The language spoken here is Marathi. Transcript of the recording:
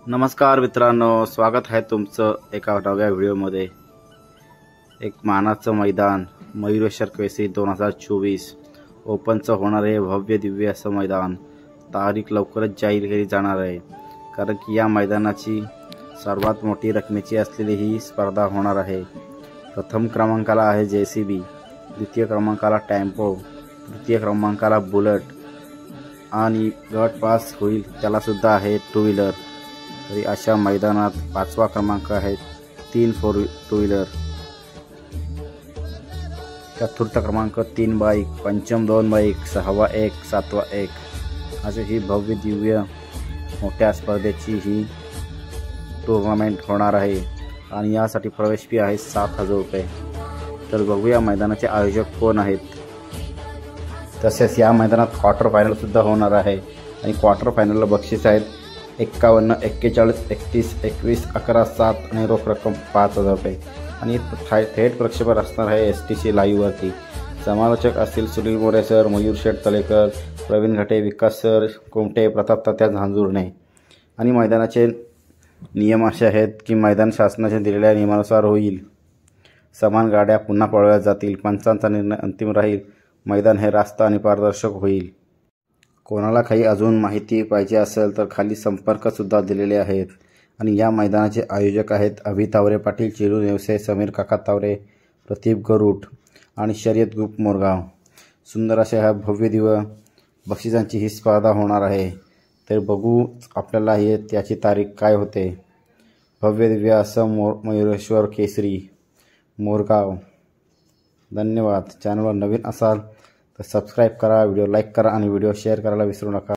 नमस्कार मित्रांनो, स्वागत आहे तुमचं एका नव्या व्हिडिओमध्ये। एक मानाचं मैदान मयूरेश्वर केसरी 2024 ओपनचं होणार आहे। भव्य दिव्य असं मैदान तारीख लवकरच जाहीर केली जाणार आहे, कारण की या मैदानाची सर्वात मोठी रकमेची असलेली ही स्पर्धा होणार आहे। प्रथम क्रमांकाला आहे JCB, द्वितीय क्रमांकाला टेम्पो, तृतीय क्रमांकाला बुलेट आणि गट पास होईल त्याला सुद्धा आहे टू व्हीलर। तरी अशा मैदानात पाचवा क्रमांक आहे 3 टू व्हीलर, चतुर्थ क्रमांक 3 बाईक, पंचम 2 बाईक, सहावा 1, सातवा 1 अशी ही भव्य दिव्य मोठ्या स्पर्धेची ही टूर्नामेंट होणार आहे। आणि यासाठी प्रवेश फी आहे 7,000 रुपये। तर बघूया मैदानाचे आयोजक कोण आहेत। तसेच या मैदानात क्वार्टर फायनल सुद्धा होणार आहे आणि क्वार्टर फायनलला बक्षीस आहेत 51, 41, 31, 21, 11, 7 आणि रोख रक्कम 5,000 रुपये। आणि थेट प्रक्षेपण असणार आहे STC लाईव्हवरती। समालोचक असतील सुनील मोरे सर, मयूर शेठ तलेकर, प्रवीण घटे, विकास सर कोमटे, प्रताप तात्या झांजुर्णे। आणि मैदानाचे नियम असे आहेत की मैदान शासनाच्या दिलेल्या नियमानुसार होईल। समान गाड्या पुन्हा पळवल्या जातील। पंचांचा निर्णय अंतिम राहील। मैदान हे रास्त आणि पारदर्शक होईल। कोणाला काही अजून माहिती पाहिजे असेल तर खाली संपर्क सुद्धा दिलेले आहेत। आणि या मैदानाचे आयोजक आहेत अभि तावरे पाटील, चिरू नेवसे, समीर काका तावरे, प्रदीप गरुड आणि शर्यत ग्रुप मोरगाव। सुंदर अशा ह्या भव्य दिव्य बक्षिसांची ही स्पर्धा होणार आहे। तर बघू आपल्याला हे त्याची तारीख काय होते। भव्य दिव्य असं मयूरेश्वर केसरी मोरगाव। धन्यवाद। चॅनलवर नवीन असाल तर सबस्क्राईब करा, व्हिडिओ लाईक करा आणि व्हिडिओ शेअर करायला विसरू नका।